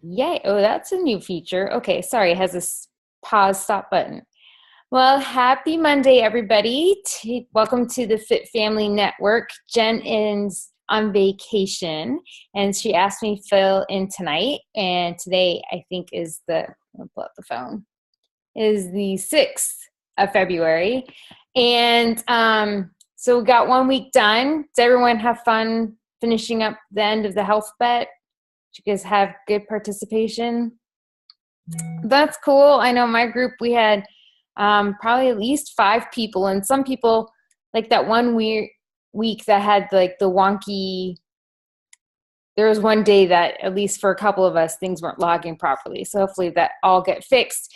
Yay. Oh, that's a new feature. Okay, sorry, it has this pause stop button. Well, happy Monday, everybody. Welcome to the Fit Family Network. Jen is on vacation, and she asked me to fill in tonight. And today, I think, I'll pull up the phone, is the 6th of February. And so we got 1 week done. Does everyone have fun finishing up the end of the health bet? Did you guys have good participation? That's cool. I know my group, we had probably at least 5 people, and some people, like that one week that had like the wonky, there was one day that at least for a couple of us, things weren't logging properly. So hopefully that all get fixed.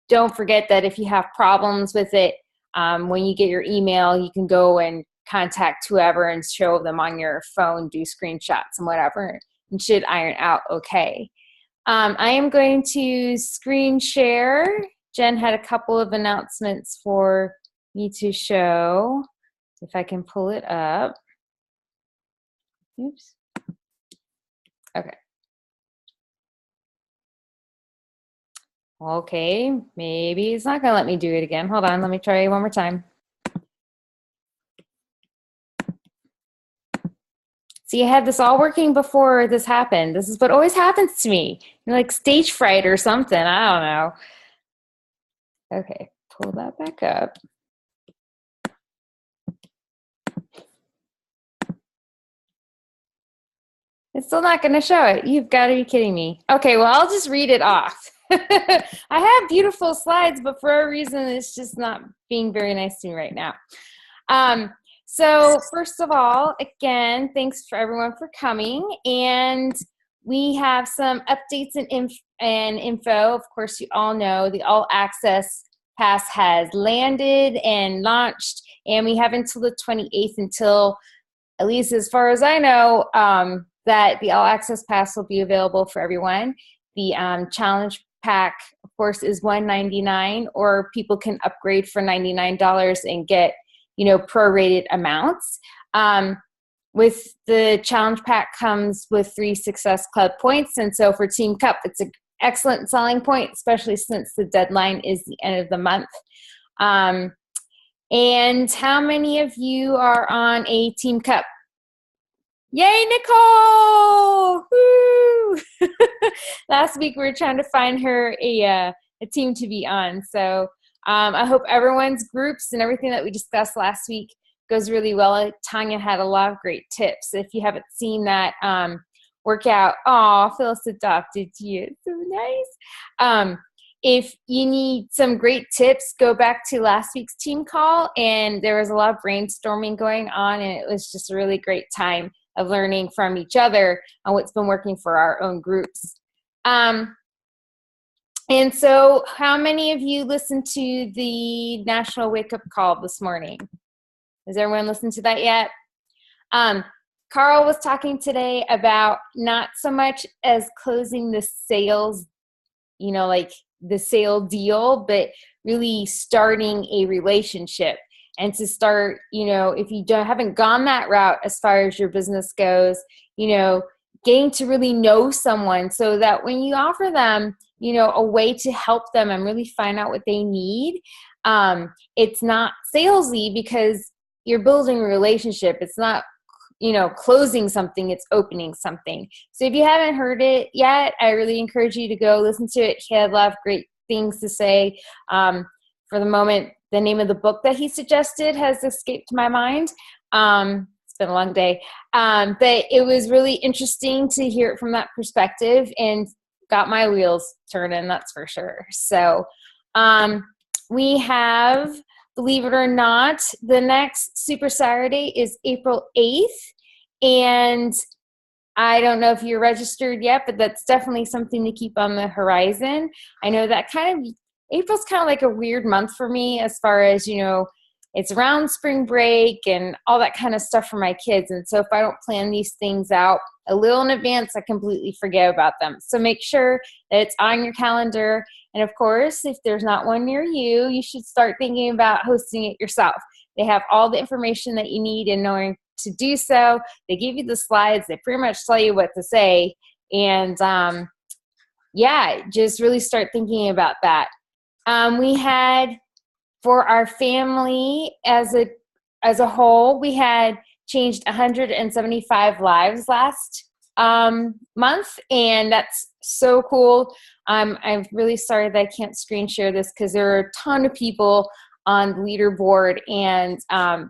Don't forget that if you have problems with it, when you get your email, you can go and contact whoever and show them on your phone, do screenshots and whatever, and should iron out okay. I am going to screen share. Jen had a couple of announcements for me to show. If I can pull it up. Oops. Okay. Okay, maybe it's not going to let me do it again. Hold on, let me try one more time. See, I had this all working before this happened. This is what always happens to me. Like stage fright or something. I don't know. Okay, pull that back up. It's still not going to show it. You've got to be kidding me. Okay, well, I'll just read it off. I have beautiful slides, but for a reason, it's just not being very nice to me right now. So first of all, again, thanks for everyone for coming. And we have some updates and info. Of course, you all know the All Access Pass has landed and launched, and we have until the 28th until, at least as far as I know, that the All Access Pass will be available for everyone. The Challenge Pack, of course, is $199, or people can upgrade for $99 and get, prorated amounts. With the Challenge Pack comes with 3 Success Club points, and so for Team Cup, it's an excellent selling point, especially since the deadline is the end of the month. And how many of you are on a Team Cup? Yay, Nicole! Woo! Last week we were trying to find her a team to be on. So I hope everyone's groups and everything that we discussed last week goes really well. Tanya had a lot of great tips. If you haven't seen that workout, Phyllis adopted you. It's so nice. If you need some great tips, go back to last week's team call, and there was a lot of brainstorming going on, and it was just a really great time of learning from each other on what's been working for our own groups. And so how many of you listened to the National Wake Up Call this morning? Has everyone listened to that yet? Carl was talking today about not so much as closing the sales, like the sale deal, but really starting a relationship. And to start, if you haven't gone that route as far as your business goes, getting to really know someone so that when you offer them, a way to help them and really find out what they need, it's not salesy because you're building a relationship. It's not, closing something, it's opening something. So if you haven't heard it yet, I really encourage you to go listen to it. He had a lot of great things to say. For the moment, the name of the book that he suggested has escaped my mind. It's been a long day. But it was really interesting to hear it from that perspective and got my wheels turning, that's for sure. So we have, believe it or not, the next Super Saturday is April 8th. And I don't know if you're registered yet, but that's definitely something to keep on the horizon. I know that April's kind of like a weird month for me as far as, it's around spring break and all that kind of stuff for my kids. And so if I don't plan these things out a little in advance, I completely forget about them. So make sure that it's on your calendar. And of course, if there's not one near you, you should start thinking about hosting it yourself. They have all the information that you need in order to do so. They give you the slides. They pretty much tell you what to say. And yeah, just really start thinking about that. We had, for our family as a whole, we had changed 175 lives last month, and that's so cool. I'm really sorry that I can't screen share this because there are a ton of people on the leaderboard, and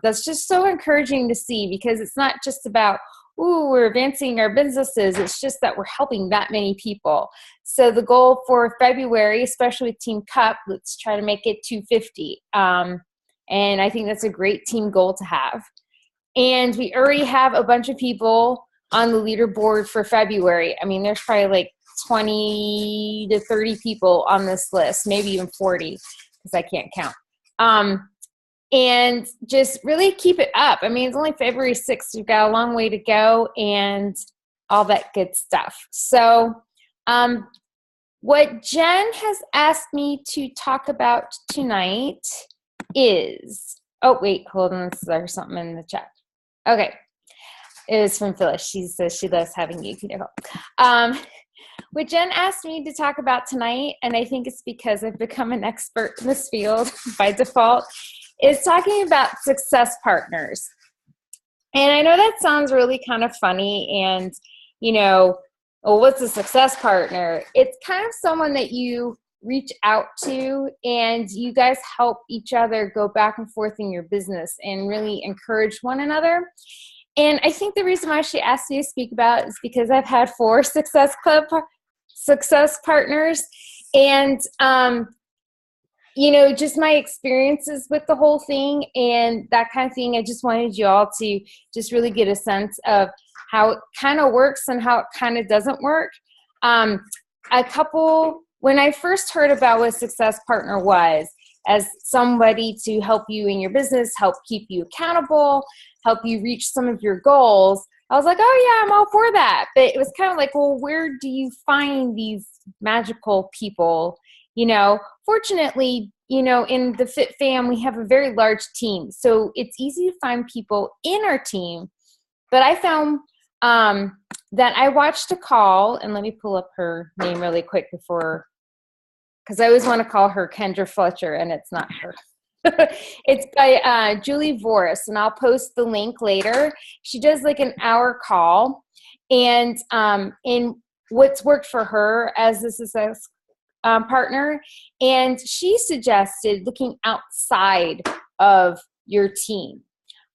that's just so encouraging to see, because it's not just about, ooh, we're advancing our businesses. It's just that we're helping that many people. So the goal for February, especially with Team Cup, let's try to make it 250. And I think that's a great team goal to have. And we already have a bunch of people on the leaderboard for February. I mean, there's probably like 20 to 30 people on this list, maybe even 40, because I can't count. And just really keep it up. I mean, it's only February 6th. We've got a long way to go and all that good stuff. So what Jen has asked me to talk about tonight is, oh, wait, hold on. There's something in the chat. Okay. It was from Phyllis. She says she loves having you. What Jen asked me to talk about tonight, and I think it's because I've become an expert in this field by default, is talking about success partners. And I know that sounds really kind of funny, and, you know, well, what's a success partner? It's kind of someone that you reach out to and you guys help each other go back and forth in your business and really encourage one another. And I think the reason why she asked me to speak about it is because I've had 4 success partners, and you know, just my experiences with the whole thing and that kind of thing. I just wanted you all to just really get a sense of how it kind of works and how it kind of doesn't work. When I first heard about what a success partner was, as somebody to help you in your business, help keep you accountable, help you reach some of your goals, I was like, oh yeah, I'm all for that. But it was kind of like, well, where do you find these magical people? You know, fortunately, you know, in the Fit Fam, we have a very large team. So it's easy to find people in our team. But I found that I watched a call, and let me pull up her name really quick before, because I always want to call her Kendra Fletcher, and it's not her. It's by Julie Voris, and I'll post the link later. She does like an hour call, and in what's worked for her as a success partner, and she suggested looking outside of your team,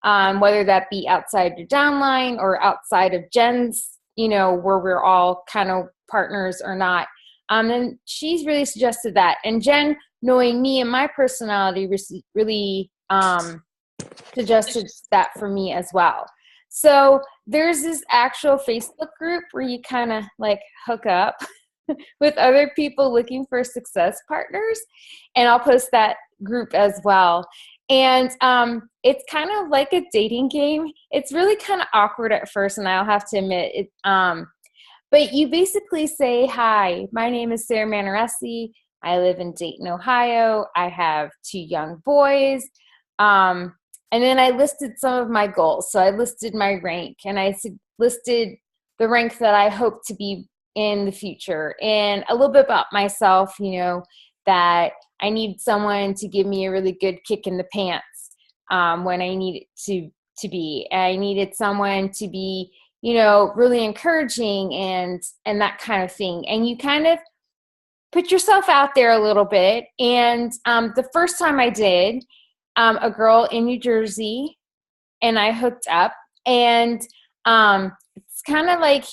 whether that be outside your downline or outside of Jen's, you know, where we're all kind of partners or not. And she's really suggested that. And Jen, knowing me and my personality, really suggested that for me as well. So there's this actual Facebook group where you kind of like hook up with other people looking for success partners. And I'll post that group as well. And it's kind of like a dating game. It's really kind of awkward at first, and I'll have to admit it. But you basically say, hi, my name is Sarah Manaresi. I live in Dayton, Ohio. I have 2 young boys. And then I listed some of my goals. So I listed my rank, and I listed the rank that I hope to be in the future, and a little bit about myself, you know, that I need someone to give me a really good kick in the pants when I need it to be. I needed someone to be, you know, really encouraging and that kind of thing. And you kind of put yourself out there a little bit. And the first time I did, a girl in New Jersey and I hooked up, and it's kind of like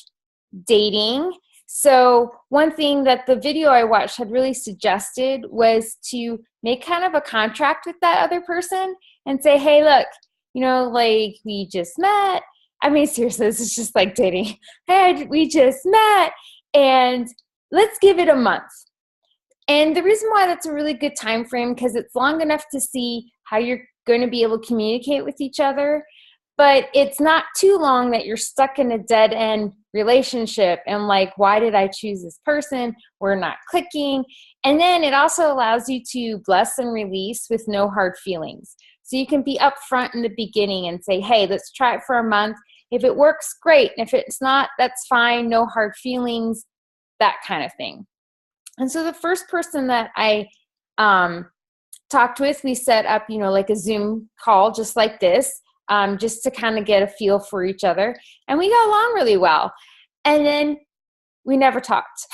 dating. So one thing that the video I watched had really suggested was to make kind of a contract with that other person and say, hey, look, you know, like we just met. I mean, seriously, this is just like dating. Hey, we just met, and let's give it a month. And the reason why that's a really good time frame, because it's long enough to see how you're going to be able to communicate with each other, but it's not too long that you're stuck in a dead end relationship and like, why did I choose this person? We're not clicking. And then it also allows you to bless and release with no hard feelings. So you can be upfront in the beginning and say, hey, let's try it for a month. If it works, great. And if it's not, that's fine. No hard feelings, that kind of thing. And so the first person that I talked with, we set up, like a Zoom call just like this, just to kind of get a feel for each other. And we got along really well. And then we never talked.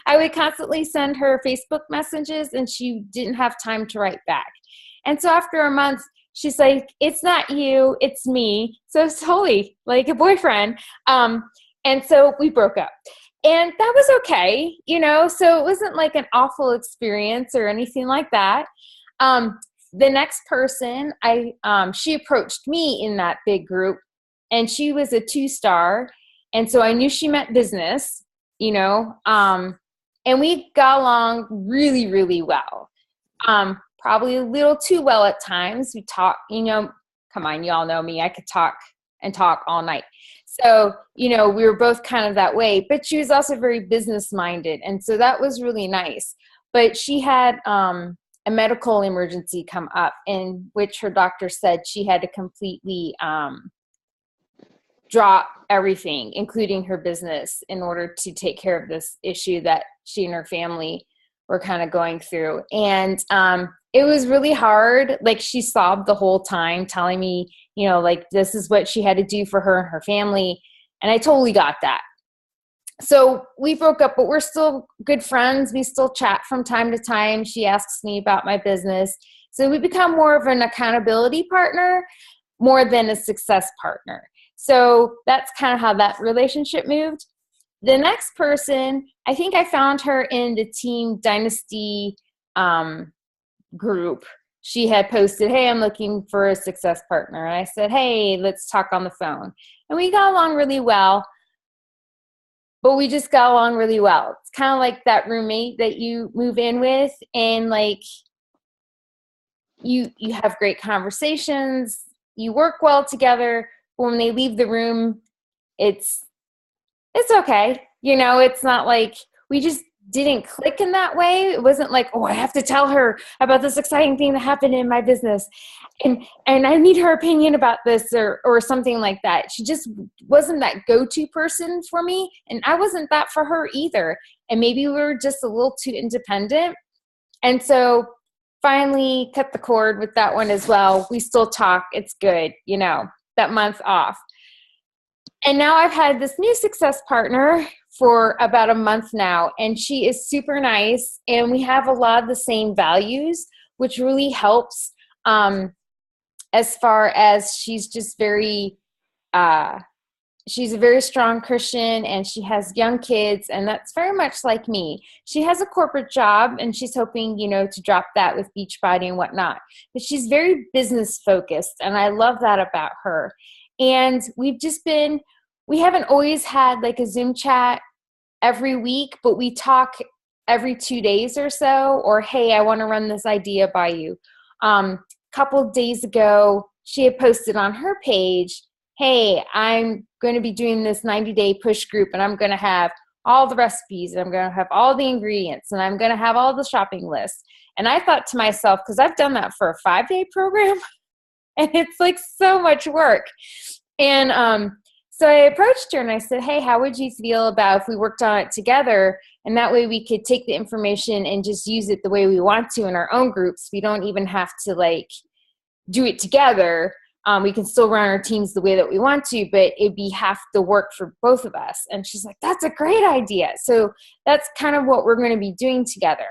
I would constantly send her Facebook messages and she didn't have time to write back. And so after a month, she's like, it's not you, it's me. So it's totally like a boyfriend. And so we broke up. And that was okay, so it wasn't like an awful experience or anything like that. The next person, she approached me in that big group, and she was a 2-star. And so I knew she meant business, and we got along really, really well. Probably a little too well at times. We talk, come on, you all know me. I could talk and talk all night. So, we were both kind of that way, but she was also very business minded. And so that was really nice. But she had a medical emergency come up, in which her doctor said she had to completely drop everything, including her business, in order to take care of this issue that she and her family were kind of going through. And it was really hard. Like, she sobbed the whole time telling me, like, this is what she had to do for her and her family. And I totally got that. So we broke up, but we're still good friends. We still chat from time to time. She asks me about my business. So we become more of an accountability partner more than a success partner. So that's kind of how that relationship moved. The next person, I think I found her in the Team Dynasty group. She had posted, hey, I'm looking for a success partner. And I said, hey, let's talk on the phone. And we got along really well, but we just got along really well. It's kind of like that roommate that you move in with, and like you have great conversations, you work well together, but when they leave the room, it's okay. It's not like we just didn't click in that way. It wasn't like, oh, I have to tell her about this exciting thing that happened in my business, and I need her opinion about this, or something like that. She just wasn't that go-to person for me, and I wasn't that for her either. And maybe we were just a little too independent. And so finally cut the cord with that one as well. We still talk. It's good, that month off. And now I've had this new success partner for about a month now, and she is super nice, and we have a lot of the same values, which really helps, as far as she's just very, she's a very strong Christian, and she has young kids, and that's very much like me. She has a corporate job, and she's hoping, to drop that with Beachbody and whatnot, but she's very business focused, and I love that about her. And we haven't always had like a Zoom chat every week, but we talk every 2 days or so, or, hey, I want to run this idea by you. Couple of days ago, she had posted on her page, hey, I'm going to be doing this 90-day push group, and I'm going to have all the recipes, and I'm going to have all the ingredients, and I'm going to have all the shopping lists. And I thought to myself, because I've done that for a 5-day program, and it's like so much work. And so I approached her and I said, hey, how would you feel about if we worked on it together? And that way we could take the information and just use it the way we want to in our own groups. We don't even have to like do it together. We can still run our teams the way that we want to, but it'd be half the work for both of us. And she's like, that's a great idea. So that's kind of what we're going to be doing together.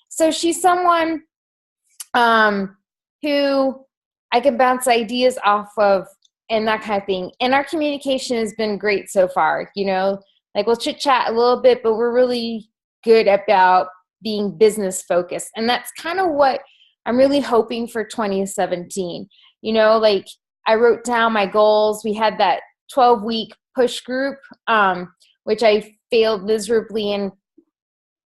So she's someone who I can bounce ideas off of and that kind of thing. And our communication has been great so far. Like we'll chit chat a little bit, but we're really good about being business focused. And that's kind of what I'm really hoping for 2017. Like I wrote down my goals. We had that 12-week push group, which I failed miserably in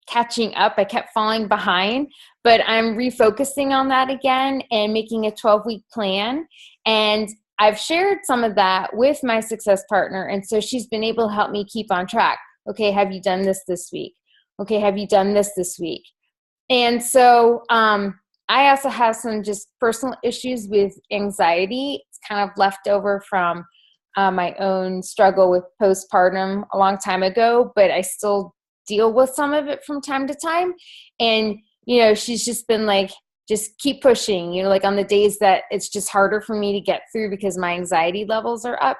catching up. I kept falling behind, but I'm refocusing on that again and making a 12-week plan. And I've shared some of that with my success partner. And so she's been able to help me keep on track. Okay, have you done this week? Okay, have you done this week? And so I also have some just personal issues with anxiety. It's kind of left over from my own struggle with postpartum a long time ago, but I still deal with some of it from time to time. And, she's just been like, just keep pushing, like on the days that it's just harder for me to get through because my anxiety levels are up.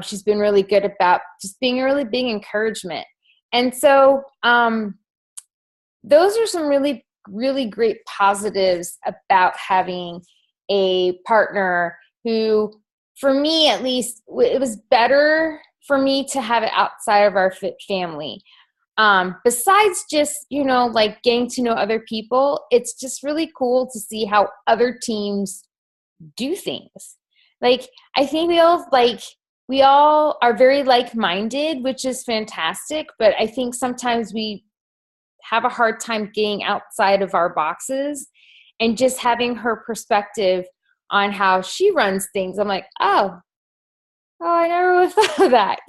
She's been really good about just being a really big encouragement. And so those are some really, really great positives about having a partner who, for me at least, it was better for me to have it outside of our family. Besides just, like getting to know other people, it's just really cool to see how other teams do things. Like, I think we all are very like-minded, which is fantastic, but I think sometimes we have a hard time getting outside of our boxes, and just having her perspective on how she runs things. I'm like, oh, I never would have thought of that,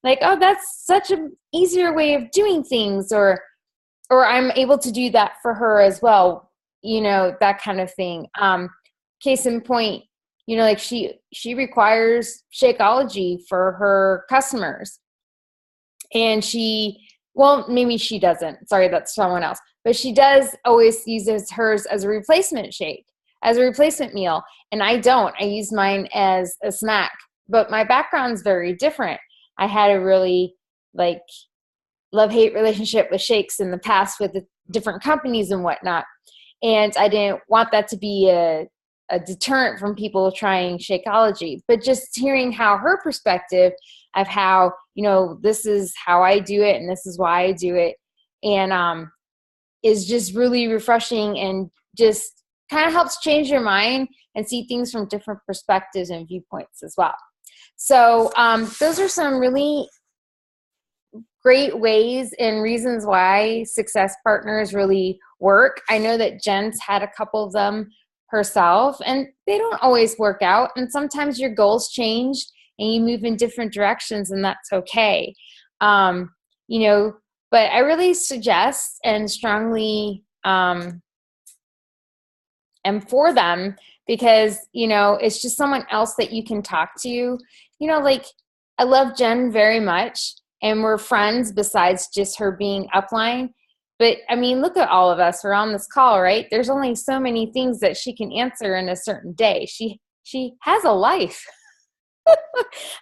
like, oh, that's such an easier way of doing things, or I'm able to do that for her as well, that kind of thing. Case in point, like she requires Shakeology for her customers, and maybe she doesn't. Sorry, that's someone else. But she does always uses hers as a replacement shake, as a replacement meal. And I don't. I use mine as a snack. But my background's very different. I had a really love-hate relationship with shakes in the past with the different companies and whatnot. And I didn't want that to be a deterrent from people trying Shakeology. But just hearing how her perspective of how, this is how I do it and this is why I do it, and is just really refreshing, and just kind of helps change your mind and see things from different perspectives and viewpoints as well. So those are some really great ways and reasons why success partners really work. I know that Jen's had a couple of them herself, and they don't always work out. And sometimes your goals change and you move in different directions, and that's okay. But I really suggest and strongly am for them, because, it's just someone else that you can talk to. I love Jen very much, and we're friends besides just her being upline. But I mean, look at all of us. We're on this call, right? There's only so many things that she can answer in a certain day. She has a life.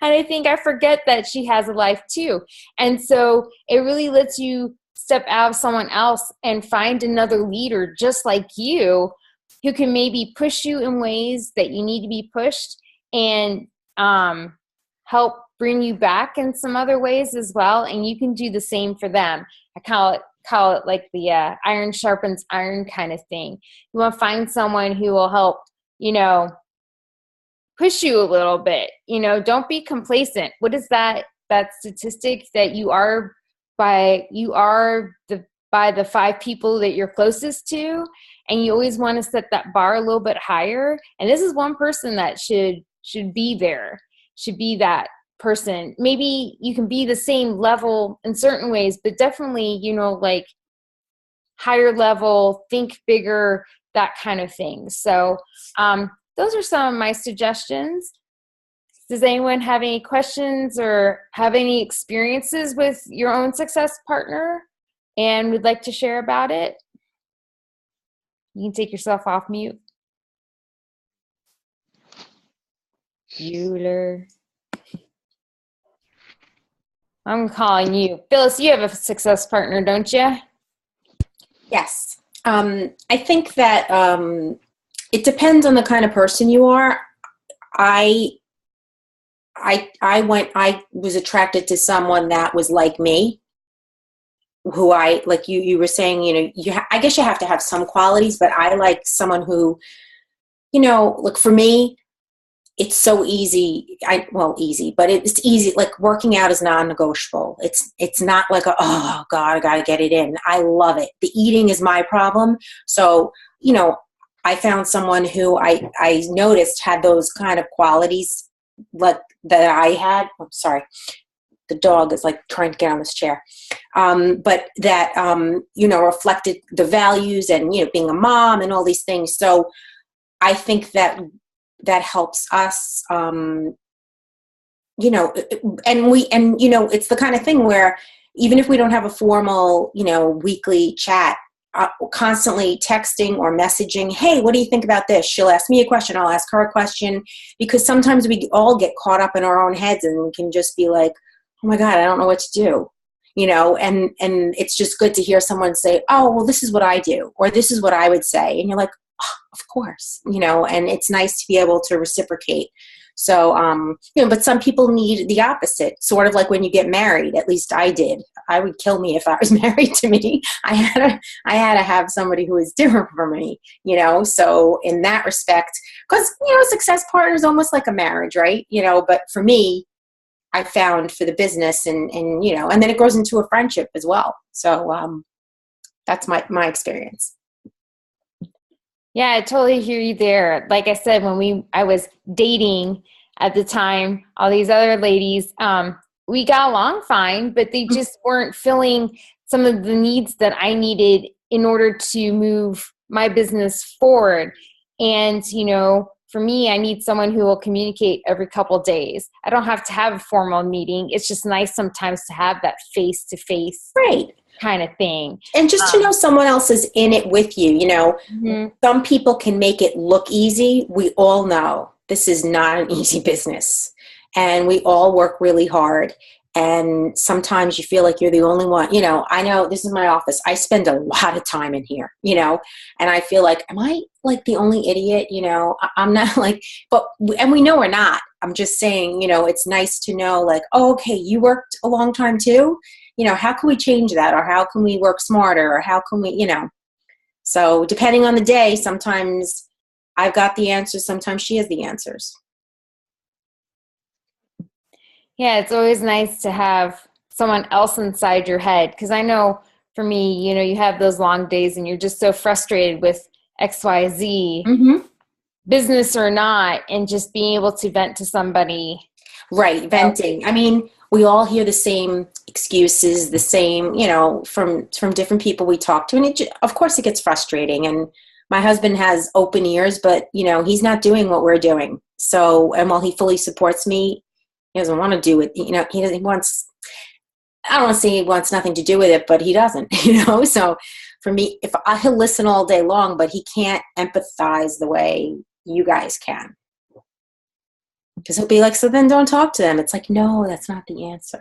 And I think I forget that she has a life too. And so it really lets you step out of someone else and find another leader just like you, who can maybe push you in ways that you need to be pushed, and help bring you back in some other ways as well. And you can do the same for them. I call it like the iron sharpens iron kind of thing. You want to find someone who will help, push you a little bit. Don't be complacent. What is that statistic that you are by the 5 people that you're closest to? And you always want to set that bar a little bit higher. And this is one person that should be there, should be that person. Maybe you can be the same level in certain ways, but definitely, like higher level, think bigger, that kind of thing. So those are some of my suggestions. Does anyone have any questions or have any experiences with your own success partner and would like to share about it? You can take yourself off mute. Bueller. I'm calling you. Phyllis, you have a success partner, don't you? Yes. I think that it depends on the kind of person you are. I was attracted to someone that was like me, who like you were saying, I guess you have to have some qualities, but I like someone who, look, for me, it's so easy. Easy, but it's easy. Like working out is non-negotiable. It's not like oh God, I got to get it in. I love it. The eating is my problem. So, I found someone who I noticed had those kind of qualities like that I had. I'm sorry. The dog is like trying to get on this chair. But that, reflected the values and, being a mom and all these things. So I think that helps us, and it's the kind of thing where, even if we don't have a formal, weekly chat, constantly texting or messaging, hey, what do you think about this? She'll ask me a question, I'll ask her a question, because sometimes we all get caught up in our own heads and can just be like, oh my God, I don't know what to do. And it's just good to hear someone say, oh, well, this is what I do, or this is what I would say. And you're like, oh, of course, and it's nice to be able to reciprocate. So, but some people need the opposite, sort of like when you get married. At least I did. I would kill me if I was married to me. I had to have somebody who was different from me, so in that respect, because, success partner is almost like a marriage, right? But for me, I found for the business and and then it grows into a friendship as well. So, that's my experience. Yeah, I totally hear you there. Like I said, when I was dating at the time, all these other ladies, we got along fine, but they just weren't filling some of the needs that I needed in order to move my business forward. And, for me, I need someone who will communicate every couple of days. I don't have to have a formal meeting. It's just nice sometimes to have that face-to-face kind of thing. And just to know someone else is in it with you, Some people can make it look easy. We all know this is not an easy business, and we all work really hard. And sometimes you feel like you're the only one. I know this is my office. I spend a lot of time in here, and I feel like, am I like the only idiot? I'm not like, and we know we're not. I'm just saying, it's nice to know like, oh, okay, you worked a long time too. How can we change that? Or how can we work smarter? Or how can we, so depending on the day, sometimes I've got the answers. Sometimes she has the answers. Yeah, it's always nice to have someone else inside your head. Because I know for me, you have those long days and you're just so frustrated with XYZ, business or not, and just being able to vent to somebody. Right, venting. I mean, we all hear the same excuses, the same, from different people we talk to. And of course it gets frustrating. And my husband has open ears, but, he's not doing what we're doing. So, and while he fully supports me, he doesn't want to do it. He wants, I don't want to say he wants nothing to do with it, but he doesn't, So for me, he'll listen all day long, but he can't empathize the way you guys can. Because he'll be like, so then don't talk to them. It's like, no, that's not the answer.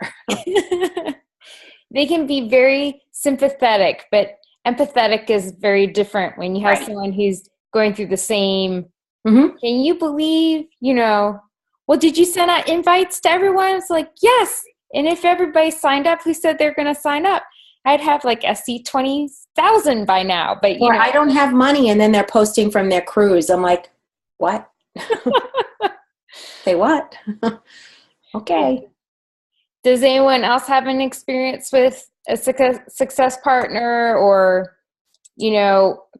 They can be very sympathetic, but empathetic is very different when you have someone who's going through the same. Can you believe, well, did you send out invites to everyone? It's like, yes. And if everybody signed up who said they're going to sign up, I'd have like SC 20,000 by now. But I don't have money, and then they're posting from their cruise. I'm like, what? Say what? Okay. Does anyone else have an experience with a success partner, or,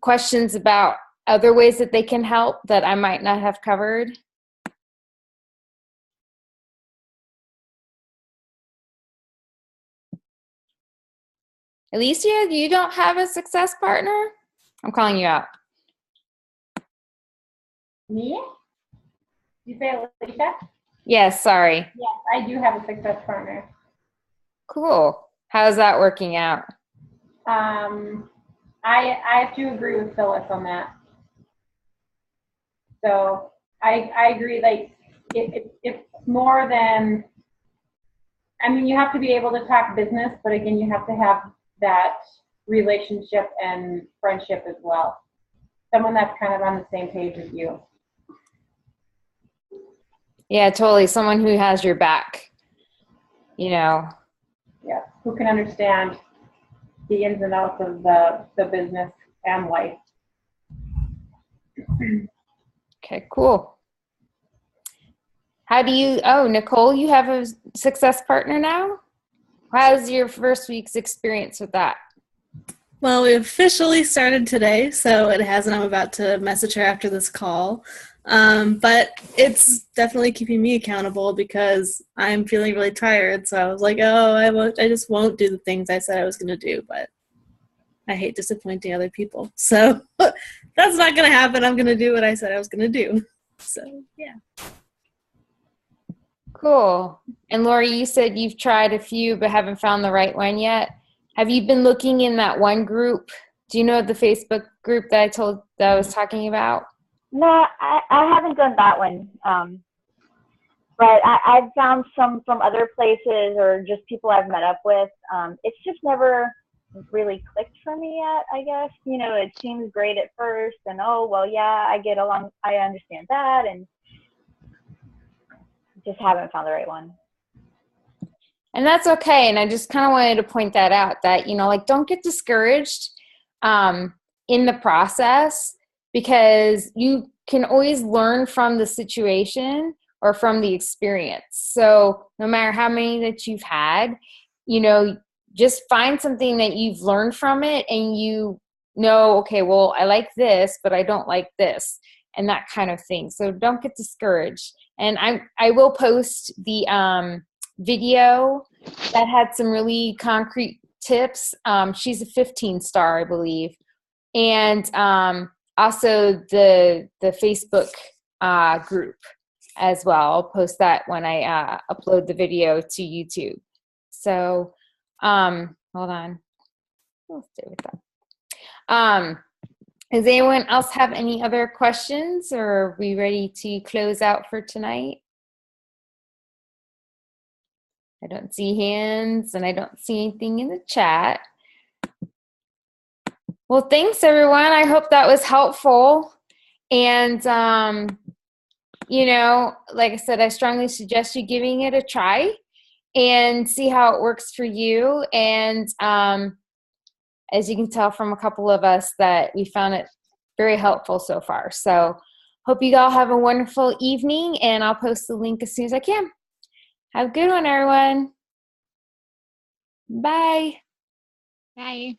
questions about other ways that they can help that I might not have covered? Alicia, you don't have a success partner? I'm calling you out. Me? You say Alicia? Yes, sorry. Yes, I do have a success partner. Cool. How's that working out? I have to agree with Phyllis on that. So I agree. Like it's more than. I mean, you have to be able to talk business, but again, you have to have that relationship and friendship as well. Someone that's kind of on the same page as you. Yeah, totally. Someone who has your back, Yeah, who can understand the ins and outs of the business and life. Okay, cool. Nicole, you have a success partner now? How's your first week's experience with that? Well, we officially started today, so it hasn't. I'm about to message her after this call. But it's definitely keeping me accountable because I'm feeling really tired. So I was like, I just won't do the things I said I was going to do, but I hate disappointing other people. So that's not going to happen. I'm going to do what I said I was going to do. So, yeah. Cool. And Lori, you said you've tried a few but haven't found the right one yet. Have you been looking in that one group? Do you know the Facebook group that I was talking about? No, I haven't done that one. But I've found some from other places or just people I've met up with. It's just never really clicked for me yet, I guess. It seems great at first and, oh, well, yeah, I get along, I understand that, and just haven't found the right one. And that's okay. And I just kind of wanted to point that out that, don't get discouraged in the process, because you can always learn from the situation or from the experience. So no matter how many that you've had, just find something that you've learned from it and okay, well, I like this, but I don't like this, and that kind of thing. So don't get discouraged. And I will post the video that had some really concrete tips. She's a 15-star, I believe. And also the Facebook group as well. I'll post that when I upload the video to YouTube. So hold on. We'll stay with that. Does anyone else have any other questions, or are we ready to close out for tonight? I don't see hands and I don't see anything in the chat. Well, thanks everyone. I hope that was helpful. And, like I said, I strongly suggest you giving it a try and see how it works for you. And as you can tell from a couple of us, that we found it very helpful so far. So hope you all have a wonderful evening, and I'll post the link as soon as I can. Have a good one, everyone. Bye. Bye.